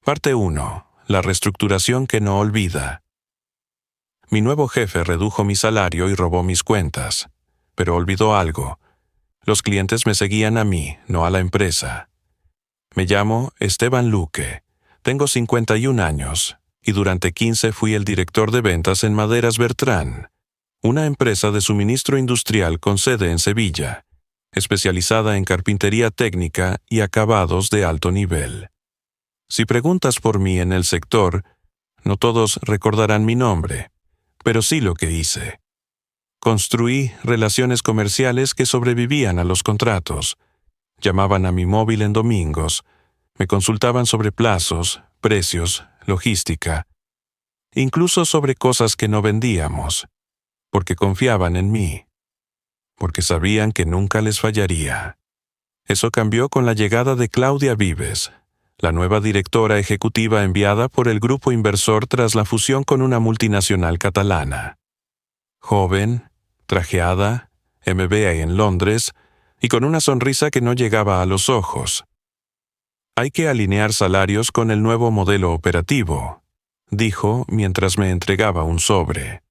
Parte 1. La reestructuración que no olvida. Mi nuevo jefe redujo mi salario y robó mis cuentas. Pero olvidó algo. Los clientes me seguían a mí, no a la empresa. Me llamo Esteban Luque. Tengo 51 años, y durante 15 fui el director de ventas en Maderas Bertrán, una empresa de suministro industrial con sede en Sevilla, especializada en carpintería técnica y acabados de alto nivel. Si preguntas por mí en el sector, no todos recordarán mi nombre, pero sí lo que hice. Construí relaciones comerciales que sobrevivían a los contratos. Llamaban a mi móvil en domingos, me consultaban sobre plazos, precios, logística, incluso sobre cosas que no vendíamos, porque confiaban en mí, porque sabían que nunca les fallaría. Eso cambió con la llegada de Claudia Vives, la nueva directora ejecutiva enviada por el grupo inversor tras la fusión con una multinacional catalana. Joven, trajeada, MBA en Londres, y con una sonrisa que no llegaba a los ojos. Hay que alinear salarios con el nuevo modelo operativo, dijo mientras me entregaba un sobre.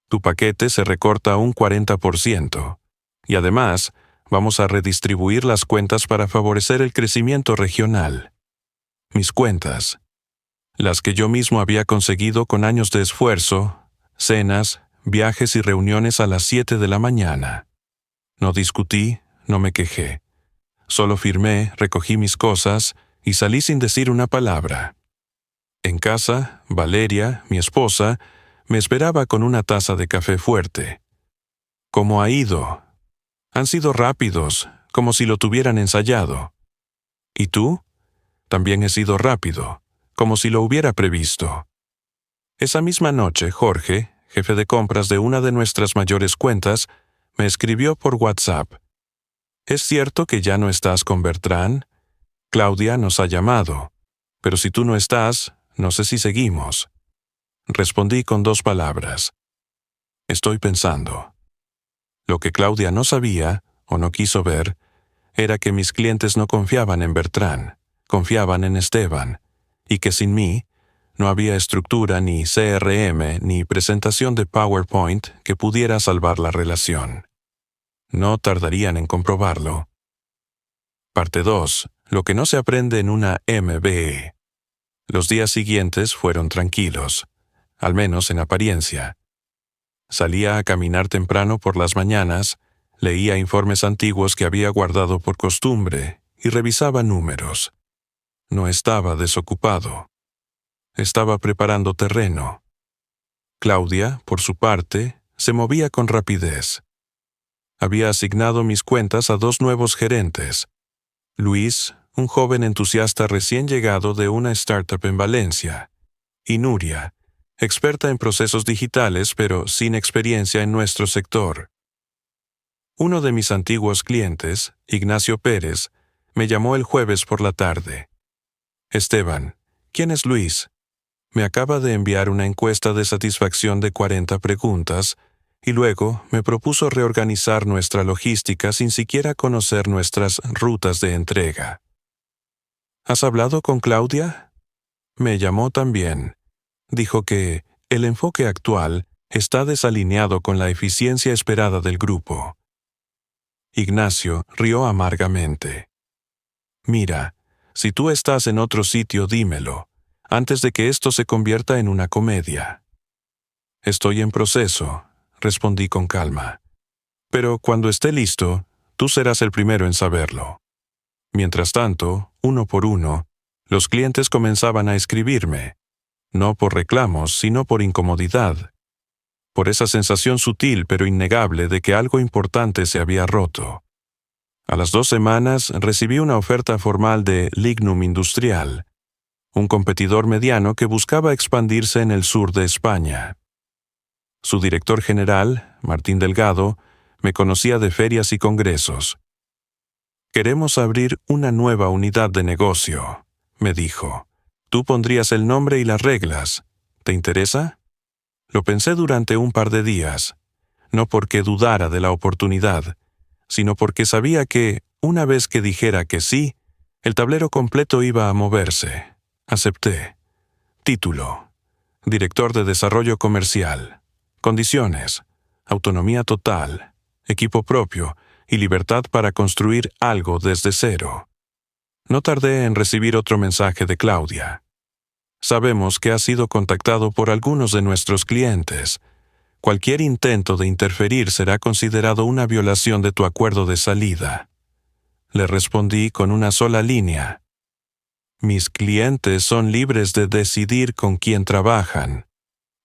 Tu paquete se recorta un 40%, y además vamos a redistribuir las cuentas para favorecer el crecimiento regional. Mis cuentas, las que yo mismo había conseguido con años de esfuerzo, cenas, viajes y reuniones a las 7 de la mañana. No discutí, no me quejé. Solo firmé, recogí mis cosas y salí sin decir una palabra. En casa, Valeria, mi esposa, me esperaba con una taza de café fuerte. ¿Cómo ha ido? Han sido rápidos, como si lo tuvieran ensayado. ¿Y tú? También he sido rápido, como si lo hubiera previsto. Esa misma noche, Jorge, jefe de compras de una de nuestras mayores cuentas, me escribió por WhatsApp. ¿Es cierto que ya no estás con Bertrán? Claudia nos ha llamado, pero si tú no estás, no sé si seguimos. Respondí con 2 palabras. Estoy pensando. Lo que Claudia no sabía, o no quiso ver, era que mis clientes no confiaban en Bertrán, confiaban en Esteban, y que sin mí, no había estructura ni CRM ni presentación de PowerPoint que pudiera salvar la relación. No tardarían en comprobarlo. Parte 2. Lo que no se aprende en una MBA. Los días siguientes fueron tranquilos, al menos en apariencia. Salía a caminar temprano por las mañanas, leía informes antiguos que había guardado por costumbre y revisaba números. No estaba desocupado. Estaba preparando terreno. Claudia, por su parte, se movía con rapidez. Había asignado mis cuentas a 2 nuevos gerentes. Luis, un joven entusiasta recién llegado de una startup en Valencia, y Nuria, experta en procesos digitales pero sin experiencia en nuestro sector. Uno de mis antiguos clientes, Ignacio Pérez, me llamó el jueves por la tarde. Esteban, ¿quién es Luis? Me acaba de enviar una encuesta de satisfacción de 40 preguntas y luego me propuso reorganizar nuestra logística sin siquiera conocer nuestras rutas de entrega. ¿Has hablado con Claudia? Me llamó también. Dijo que el enfoque actual está desalineado con la eficiencia esperada del grupo. Ignacio rió amargamente. Mira, si tú estás en otro sitio, dímelo, antes de que esto se convierta en una comedia. Estoy en proceso, respondí con calma. Pero cuando esté listo, tú serás el primero en saberlo. Mientras tanto, uno por uno, los clientes comenzaban a escribirme, no por reclamos, sino por incomodidad, por esa sensación sutil pero innegable de que algo importante se había roto. A las 2 semanas recibí una oferta formal de Lignum Industrial, un competidor mediano que buscaba expandirse en el sur de España. Su director general, Martín Delgado, me conocía de ferias y congresos. Queremos abrir una nueva unidad de negocio, me dijo. Tú pondrías el nombre y las reglas. ¿Te interesa? Lo pensé durante un par de días, no porque dudara de la oportunidad, sino porque sabía que, una vez que dijera que sí, el tablero completo iba a moverse, Acepté. Título: Director de Desarrollo Comercial. Condiciones: autonomía total, equipo propio y libertad para construir algo desde cero. No tardé en recibir otro mensaje de Claudia. Sabemos que has sido contactado por algunos de nuestros clientes. Cualquier intento de interferir será considerado una violación de tu acuerdo de salida. Le respondí con una sola línea. Mis clientes son libres de decidir con quién trabajan.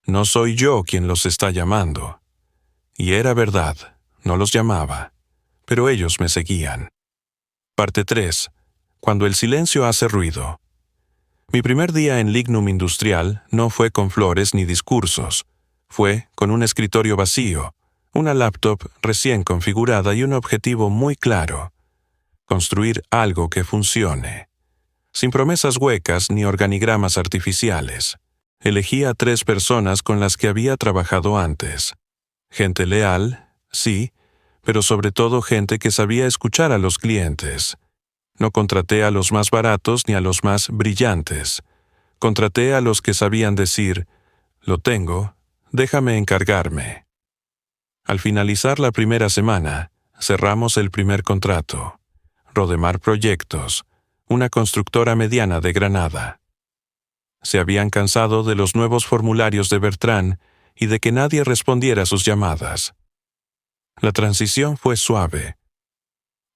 No soy yo quien los está llamando. Y era verdad, no los llamaba, pero ellos me seguían. Parte 3. Cuando el silencio hace ruido. Mi primer día en Lignum Industrial no fue con flores ni discursos. Fue con un escritorio vacío, una laptop recién configurada y un objetivo muy claro: construir algo que funcione. Sin promesas huecas ni organigramas artificiales. Elegí a 3 personas con las que había trabajado antes. Gente leal, sí, pero sobre todo gente que sabía escuchar a los clientes. No contraté a los más baratos ni a los más brillantes. Contraté a los que sabían decir: lo tengo, déjame encargarme. Al finalizar la primera semana, cerramos el primer contrato. Rodemar Proyectos, una constructora mediana de Granada. Se habían cansado de los nuevos formularios de Bertrand y de que nadie respondiera a sus llamadas. La transición fue suave,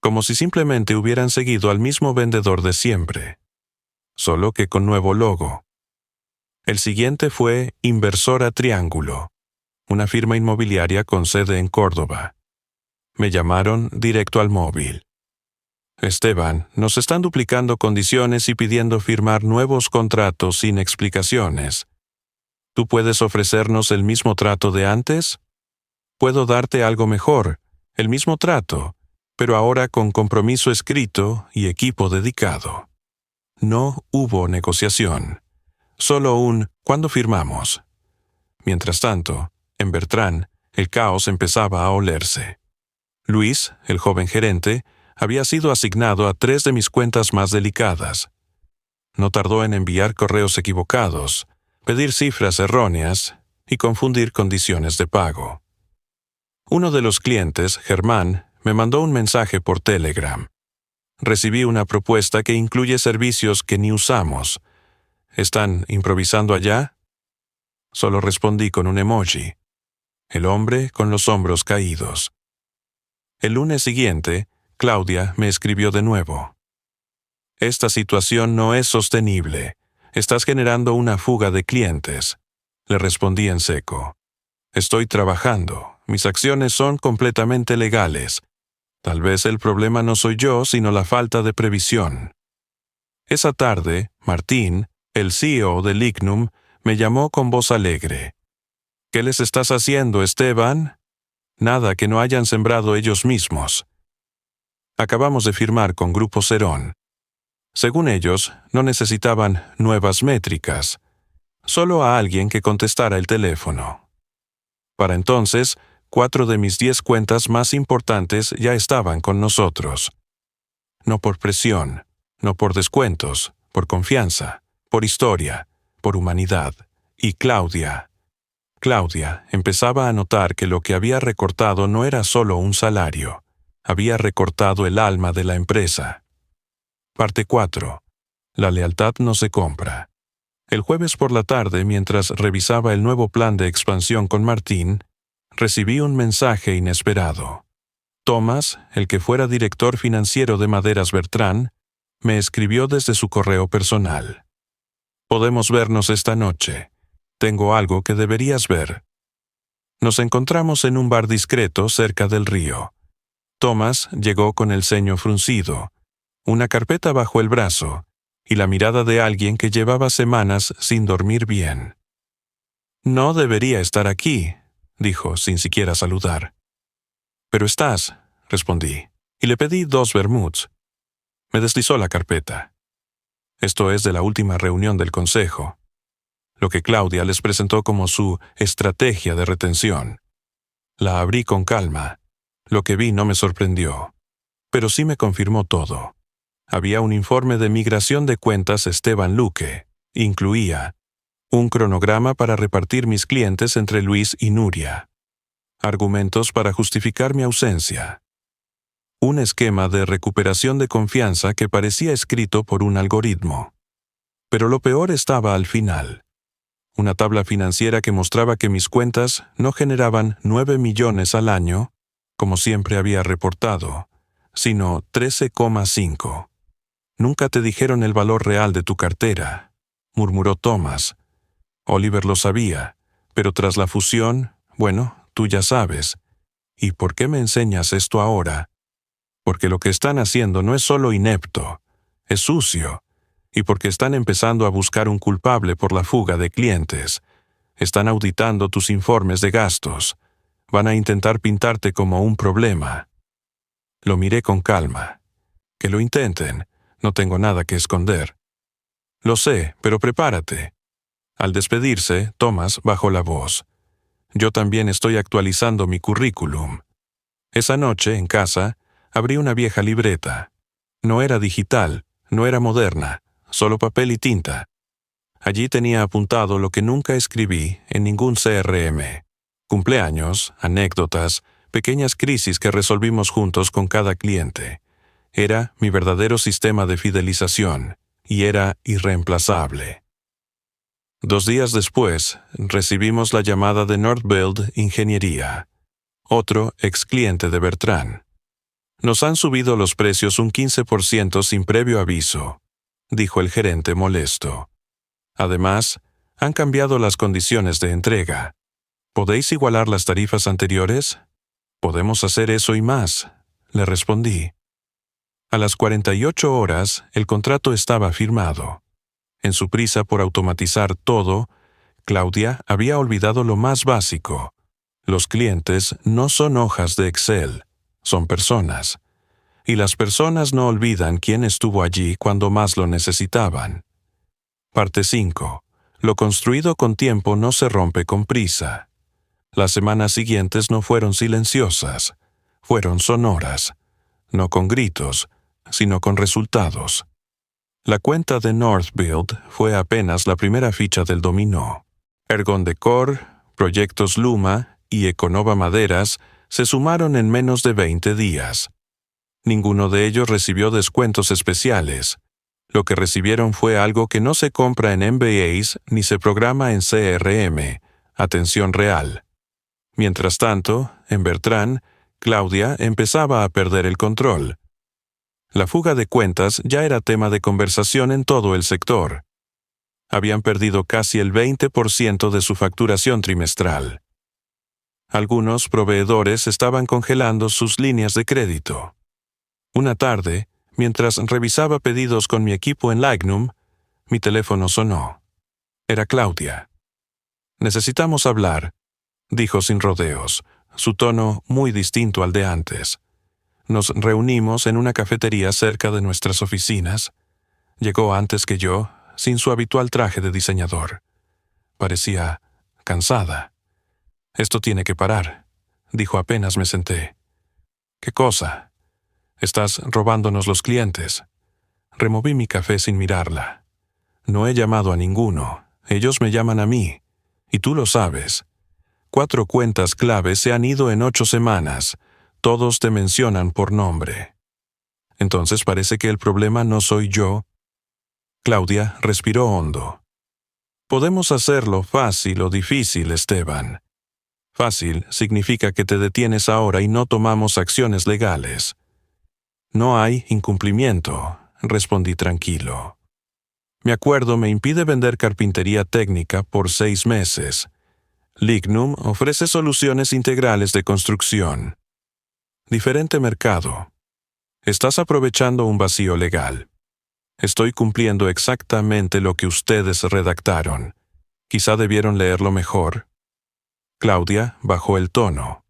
como si simplemente hubieran seguido al mismo vendedor de siempre, solo que con nuevo logo. El siguiente fue Inversora Triángulo, una firma inmobiliaria con sede en Córdoba. Me llamaron directo al móvil. Esteban, nos están duplicando condiciones y pidiendo firmar nuevos contratos sin explicaciones. ¿Tú puedes ofrecernos el mismo trato de antes? Puedo darte algo mejor, el mismo trato, pero ahora con compromiso escrito y equipo dedicado. No hubo negociación, solo un ¿cuándo firmamos? Mientras tanto, en Bertrand, el caos empezaba a olerse. Luis, el joven gerente, había sido asignado a 3 de mis cuentas más delicadas. No tardó en enviar correos equivocados, pedir cifras erróneas y confundir condiciones de pago. Uno de los clientes, Germán, me mandó un mensaje por Telegram. Recibí una propuesta que incluye servicios que ni usamos. ¿Están improvisando allá? Solo respondí con un emoji. El hombre con los hombros caídos. El lunes siguiente, Claudia me escribió de nuevo. Esta situación no es sostenible. Estás generando una fuga de clientes. Le respondí en seco. Estoy trabajando. Mis acciones son completamente legales. Tal vez el problema no soy yo, sino la falta de previsión. Esa tarde, Martín, el CEO de Lignum, me llamó con voz alegre. ¿Qué les estás haciendo, Esteban? Nada que no hayan sembrado ellos mismos. Acabamos de firmar con Grupo Cerón. Según ellos, no necesitaban nuevas métricas, solo a alguien que contestara el teléfono. Para entonces, 4 de mis 10 cuentas más importantes ya estaban con nosotros. No por presión, no por descuentos, por confianza, por historia, por humanidad. Y Claudia empezaba a notar que lo que había recortado no era solo un salario, había recortado el alma de la empresa. Parte 4. La lealtad no se compra. El jueves por la tarde, mientras revisaba el nuevo plan de expansión con Martín, recibí un mensaje inesperado. Thomas, el que fuera director financiero de Maderas Bertrand, me escribió desde su correo personal. Podemos vernos esta noche. Tengo algo que deberías ver. Nos encontramos en un bar discreto cerca del río. Thomas llegó con el ceño fruncido, una carpeta bajo el brazo y la mirada de alguien que llevaba semanas sin dormir bien. No debería estar aquí, dijo sin siquiera saludar. Pero estás, respondí, y le pedí 2 vermuts. Me deslizó la carpeta. Esto es de la última reunión del consejo, lo que Claudia les presentó como su estrategia de retención. La abrí con calma. Lo que vi no me sorprendió, pero sí me confirmó todo. Había un informe de migración de cuentas Esteban Luque, Incluía un cronograma para repartir mis clientes entre Luis y Nuria, argumentos para justificar mi ausencia, un esquema de recuperación de confianza que parecía escrito por un algoritmo. Pero lo peor estaba al final. Una tabla financiera que mostraba que mis cuentas no generaban 9 millones al año, como siempre había reportado, sino 13,5. Nunca te dijeron el valor real de tu cartera, murmuró Thomas. Oliver lo sabía, pero tras la fusión, bueno, tú ya sabes. ¿Y por qué me enseñas esto ahora? Porque lo que están haciendo no es solo inepto, es sucio, y porque están empezando a buscar un culpable por la fuga de clientes. Están auditando tus informes de gastos. Van a intentar pintarte como un problema. Lo miré con calma. Que lo intenten, no tengo nada que esconder. Lo sé, pero prepárate. Al despedirse, Thomas bajó la voz. Yo también estoy actualizando mi currículum. Esa noche, en casa, abrí una vieja libreta. No era digital, no era moderna, solo papel y tinta. Allí tenía apuntado lo que nunca escribí en ningún CRM. Cumpleaños, anécdotas, pequeñas crisis que resolvimos juntos con cada cliente. Era mi verdadero sistema de fidelización, y era irreemplazable. 2 días después, recibimos la llamada de Northbuild Ingeniería, otro ex cliente de Bertrand. Nos han subido los precios un 15% sin previo aviso, dijo el gerente molesto. Además, han cambiado las condiciones de entrega. ¿Podéis igualar las tarifas anteriores? Podemos hacer eso y más, le respondí. A las 48 horas, el contrato estaba firmado. En su prisa por automatizar todo, Claudia había olvidado lo más básico. Los clientes no son hojas de Excel, son personas. Y las personas no olvidan quién estuvo allí cuando más lo necesitaban. Parte 5. Lo construido con tiempo no se rompe con prisa. Las semanas siguientes no fueron silenciosas, fueron sonoras, no con gritos, sino con resultados. La cuenta de Northbuild fue apenas la primera ficha del dominó. Ergon Decor, Proyectos Luma y Econova Maderas se sumaron en menos de 20 días. Ninguno de ellos recibió descuentos especiales. Lo que recibieron fue algo que no se compra en MBAs ni se programa en CRM, atención real. Mientras tanto, en Bertrand, Claudia empezaba a perder el control. La fuga de cuentas ya era tema de conversación en todo el sector. Habían perdido casi el 20% de su facturación trimestral. Algunos proveedores estaban congelando sus líneas de crédito. Una tarde, mientras revisaba pedidos con mi equipo en Lignum, mi teléfono sonó. Era Claudia. «Necesitamos hablar», dijo sin rodeos, su tono muy distinto al de antes. Nos reunimos en una cafetería cerca de nuestras oficinas. Llegó antes que yo, sin su habitual traje de diseñador. Parecía cansada. «Esto tiene que parar», dijo apenas me senté. «¿Qué cosa?» «Estás robándonos los clientes». Removí mi café sin mirarla. «No he llamado a ninguno. Ellos me llaman a mí. Y tú lo sabes. 4 cuentas clave se han ido en 8 semanas. Todos te mencionan por nombre». «Entonces parece que el problema no soy yo». Claudia respiró hondo. «Podemos hacerlo fácil o difícil, Esteban. Fácil significa que te detienes ahora y no tomamos acciones legales». «No hay incumplimiento», respondí tranquilo. «Mi acuerdo me impide vender carpintería técnica por 6 meses. Lignum ofrece soluciones integrales de construcción. Diferente mercado. Estás aprovechando un vacío legal. Estoy cumpliendo exactamente lo que ustedes redactaron. Quizá debieron leerlo mejor». Claudia bajó el tono.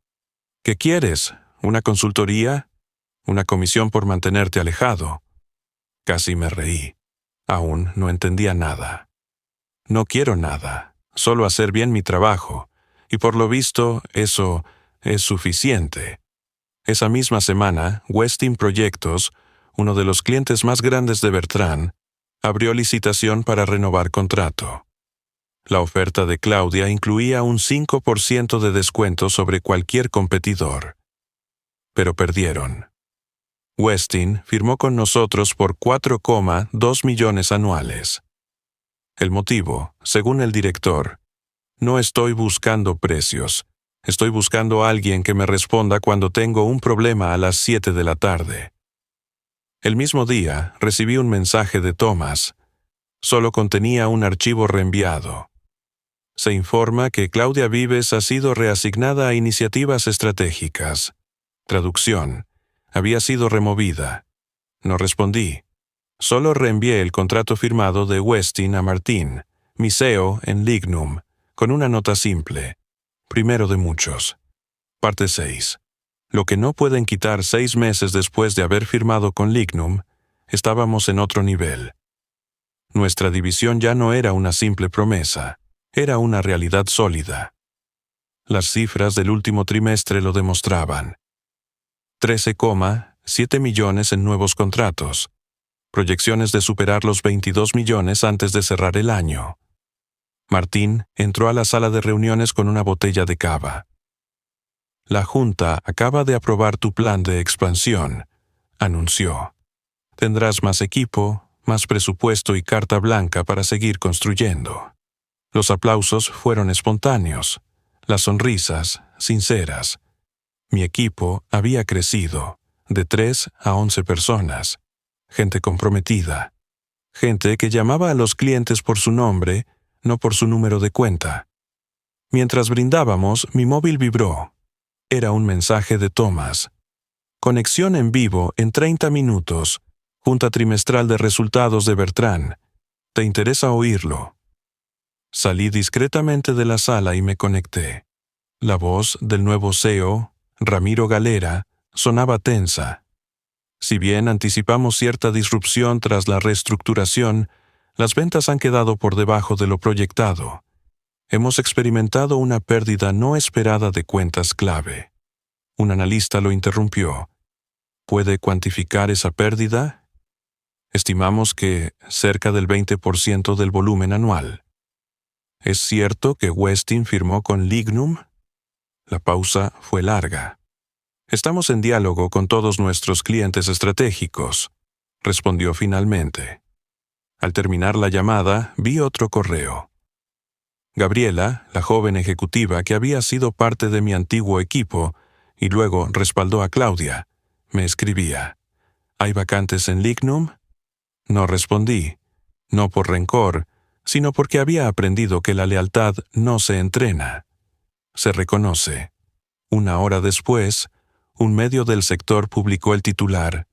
«¿Qué quieres? ¿Una consultoría? ¿Una comisión por mantenerte alejado?» Casi me reí. Aún no entendía nada. «No quiero nada, solo hacer bien mi trabajo, y por lo visto eso es suficiente». Esa misma semana, Westin Proyectos, uno de los clientes más grandes de Bertrand, Abrió licitación para renovar contrato. La oferta de Claudia incluía un 5% de descuento sobre cualquier competidor. Pero perdieron. Westin firmó con nosotros por 4,2 millones anuales. El motivo, según el director: no estoy buscando precios. Estoy buscando a alguien que me responda cuando tengo un problema a las 7 de la tarde. El mismo día, recibí un mensaje de Thomas. Solo contenía un archivo reenviado. Se informa que Claudia Vives ha sido reasignada a iniciativas estratégicas. Traducción: había sido removida. No respondí. Solo reenvié el contrato firmado de Westin a Martín, mi CEO en Lignum, con una nota simple. Primero de muchos. Parte 6. Lo que no pueden quitar 6 meses después de haber firmado con Lignum, estábamos en otro nivel. Nuestra división ya no era una simple promesa, era una realidad sólida. Las cifras del último trimestre lo demostraban. 13,7 millones en nuevos contratos. Proyecciones de superar los 22 millones antes de cerrar el año. Martín entró a la sala de reuniones con una botella de cava. La Junta acaba de aprobar tu plan de expansión, anunció. Tendrás más equipo, más presupuesto y carta blanca para seguir construyendo. Los aplausos fueron espontáneos, las sonrisas sinceras. Mi equipo había crecido, de 3 a 11 personas. Gente comprometida. Gente que llamaba a los clientes por su nombre, no por su número de cuenta. Mientras brindábamos, mi móvil vibró. Era un mensaje de Thomas. Conexión en vivo en 30 minutos. Junta trimestral de resultados de Bertrand. ¿Te interesa oírlo? Salí discretamente de la sala y me conecté. La voz del nuevo CEO, Ramiro Galera, sonaba tensa. Si bien anticipamos cierta disrupción tras la reestructuración, las ventas han quedado por debajo de lo proyectado. Hemos experimentado una pérdida no esperada de cuentas clave. Un analista lo interrumpió. ¿Puede cuantificar esa pérdida? Estimamos que cerca del 20% del volumen anual. ¿Es cierto que Westin firmó con Lignum? La pausa fue larga. Estamos en diálogo con todos nuestros clientes estratégicos, respondió finalmente. Al terminar la llamada, vi otro correo. Gabriela, la joven ejecutiva que había sido parte de mi antiguo equipo y luego respaldó a Claudia, me escribía: ¿hay vacantes en Lignum? No respondí, no por rencor, sino porque había aprendido que la lealtad no se entrena, se reconoce. Una hora después, un medio del sector publicó el titular: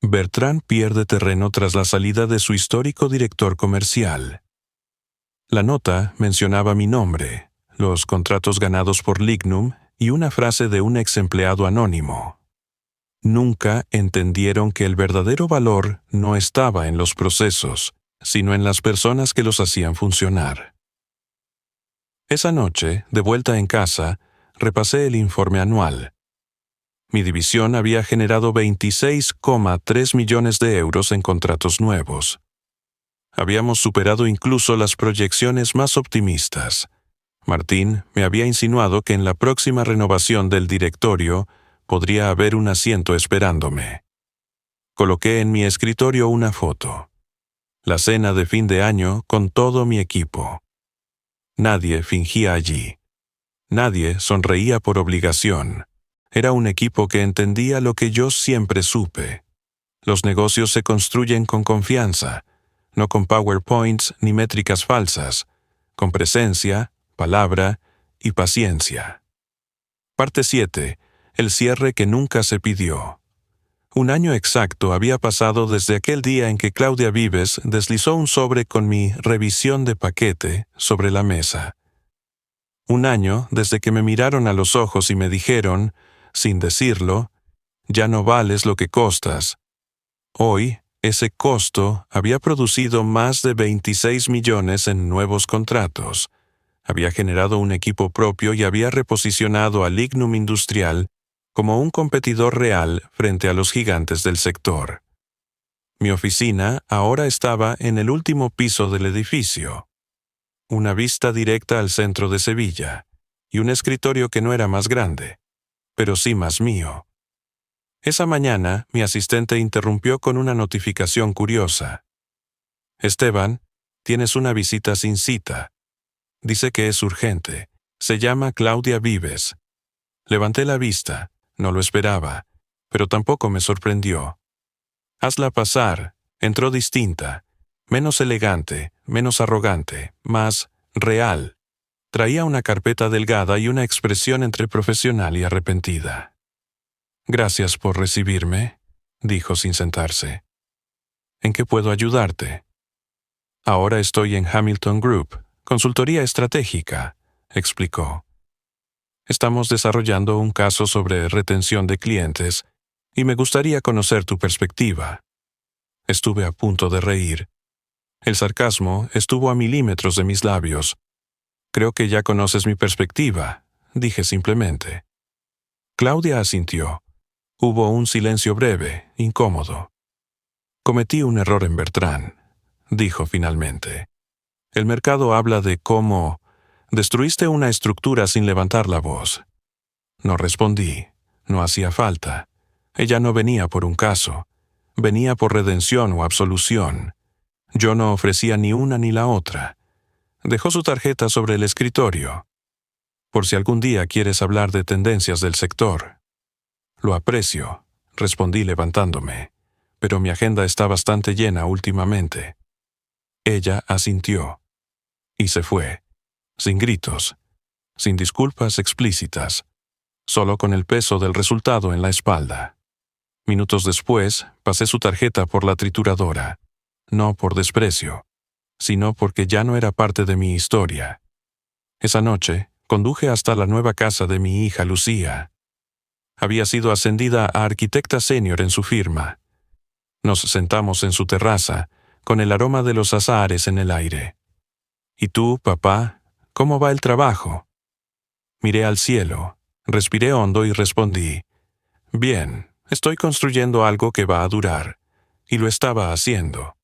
Bertrand pierde terreno tras la salida de su histórico director comercial. La nota mencionaba mi nombre, los contratos ganados por Lignum y una frase de un ex empleado anónimo. Nunca entendieron que el verdadero valor no estaba en los procesos, sino en las personas que los hacían funcionar. Esa noche, de vuelta en casa, repasé el informe anual. Mi división había generado 26,3 millones de euros en contratos nuevos. Habíamos superado incluso las proyecciones más optimistas. Martín me había insinuado que en la próxima renovación del directorio podría haber un asiento esperándome. Coloqué en mi escritorio una foto. La cena de fin de año con todo mi equipo. Nadie fingía allí. Nadie sonreía por obligación. Era un equipo que entendía lo que yo siempre supe. Los negocios se construyen con confianza, no con PowerPoints ni métricas falsas, con presencia, palabra y paciencia. Parte 7. El cierre que nunca se pidió. Un año exacto había pasado desde aquel día en que Claudia Vives deslizó un sobre con mi revisión de paquete sobre la mesa. Un año desde que me miraron a los ojos y me dijeron, sin decirlo: ya no vales lo que costas. Hoy, ese costo había producido más de 26 millones en nuevos contratos. Había generado un equipo propio y había reposicionado a Lignum Industrial como un competidor real frente a los gigantes del sector. Mi oficina ahora estaba en el último piso del edificio. Una vista directa al centro de Sevilla, y un escritorio que no era más grande, pero sí más mío. Esa mañana, mi asistente interrumpió con una notificación curiosa. Esteban, tienes una visita sin cita. Dice que es urgente. Se llama Claudia Vives. Levanté la vista. No lo esperaba, pero tampoco me sorprendió. Hazla pasar. Entró distinta, menos elegante, menos arrogante, más real. Traía una carpeta delgada y una expresión entre profesional y arrepentida. Gracias por recibirme, dijo sin sentarse. ¿En qué puedo ayudarte? Ahora estoy en Hamilton Group, consultoría estratégica, explicó. Estamos desarrollando un caso sobre retención de clientes y me gustaría conocer tu perspectiva. Estuve a punto de reír. El sarcasmo estuvo a milímetros de mis labios. Creo que ya conoces mi perspectiva, dije simplemente. Claudia asintió. Hubo un silencio breve, incómodo. Cometí un error en Bertrand, dijo finalmente. El mercado habla de cómo destruiste una estructura sin levantar la voz. No respondí. No hacía falta. Ella no venía por un caso. Venía por redención o absolución. Yo no ofrecía ni una ni la otra. Dejó su tarjeta sobre el escritorio. Por si algún día quieres hablar de tendencias del sector. Lo aprecio, respondí levantándome, pero mi agenda está bastante llena últimamente. Ella asintió. Y se fue, sin gritos, sin disculpas explícitas, solo con el peso del resultado en la espalda. Minutos después, pasé su tarjeta por la trituradora, no por desprecio, sino porque ya no era parte de mi historia. Esa noche, conduje hasta la nueva casa de mi hija Lucía. Había sido ascendida a arquitecta senior en su firma. Nos sentamos en su terraza, con el aroma de los azahares en el aire. ¿Y tú, papá, cómo va el trabajo? Miré al cielo, respiré hondo y respondí, bien, estoy construyendo algo que va a durar, y lo estaba haciendo.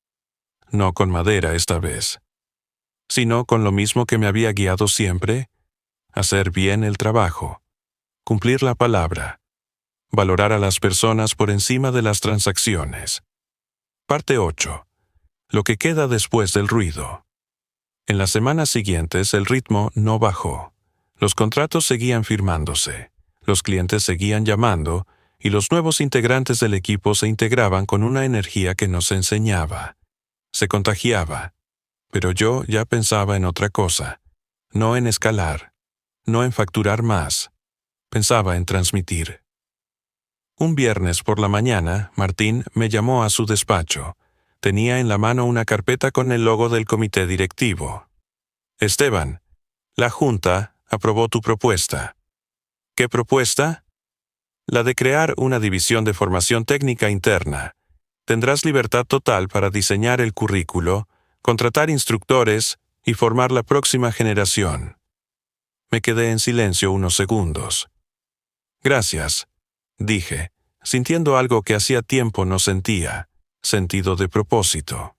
No con madera esta vez, sino con lo mismo que me había guiado siempre, hacer bien el trabajo, cumplir la palabra, valorar a las personas por encima de las transacciones. Parte 8. Lo que queda después del ruido. En las semanas siguientes el ritmo no bajó. Los contratos seguían firmándose, los clientes seguían llamando, y los nuevos integrantes del equipo se integraban con una energía que nos enseñaba. Se contagiaba. Pero yo ya pensaba en otra cosa. No en escalar. No en facturar más. Pensaba en transmitir. Un viernes por la mañana, Martín me llamó a su despacho. Tenía en la mano una carpeta con el logo del comité directivo. Esteban, la Junta aprobó tu propuesta. ¿Qué propuesta? La de crear una división de formación técnica interna. Tendrás libertad total para diseñar el currículo, contratar instructores y formar la próxima generación. Me quedé en silencio unos segundos. Gracias, dije, sintiendo algo que hacía tiempo no sentía, sentido de propósito.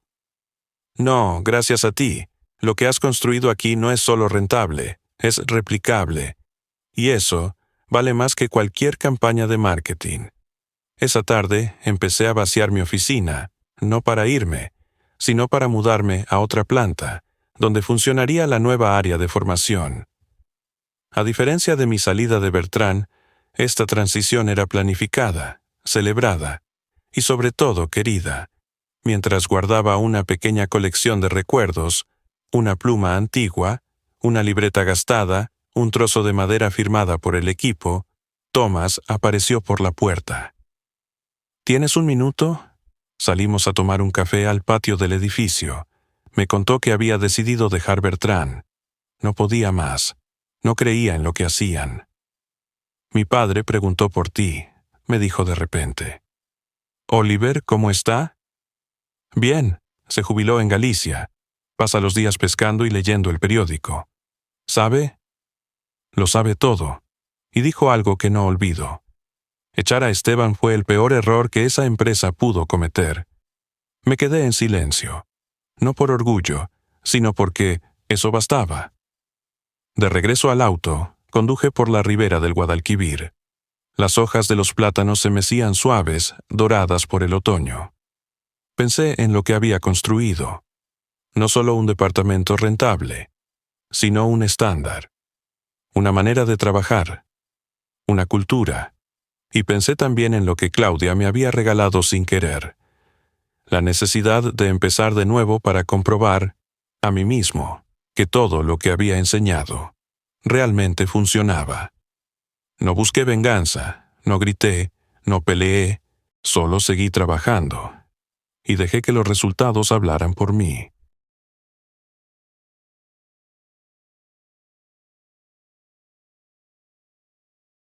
No, gracias a ti. Lo que has construido aquí no es solo rentable, es replicable. Y eso vale más que cualquier campaña de marketing. Esa tarde empecé a vaciar mi oficina, no para irme, sino para mudarme a otra planta, donde funcionaría la nueva área de formación. A diferencia de mi salida de Bertrand, esta transición era planificada, celebrada y sobre todo querida. Mientras guardaba una pequeña colección de recuerdos, una pluma antigua, una libreta gastada, un trozo de madera firmada por el equipo, Thomas apareció por la puerta. ¿Tienes un minuto? Salimos a tomar un café al patio del edificio. Me contó que había decidido dejar Bertrand. No podía más. No creía en lo que hacían. Mi padre preguntó por ti, me dijo de repente. ¿Oliver, cómo está? Bien, se jubiló en Galicia. Pasa los días pescando y leyendo el periódico. ¿Sabe? Lo sabe todo. Y dijo algo que no olvido. Echar a Esteban fue el peor error que esa empresa pudo cometer. Me quedé en silencio, no por orgullo, sino porque eso bastaba. De regreso al auto, conduje por la ribera del Guadalquivir. Las hojas de los plátanos se mecían suaves, doradas por el otoño. Pensé en lo que había construido. No solo un departamento rentable, sino un estándar, una manera de trabajar, una cultura. Y pensé también en lo que Claudia me había regalado sin querer, la necesidad de empezar de nuevo para comprobar, a mí mismo, que todo lo que había enseñado realmente funcionaba. No busqué venganza, no grité, no peleé, solo seguí trabajando, y dejé que los resultados hablaran por mí.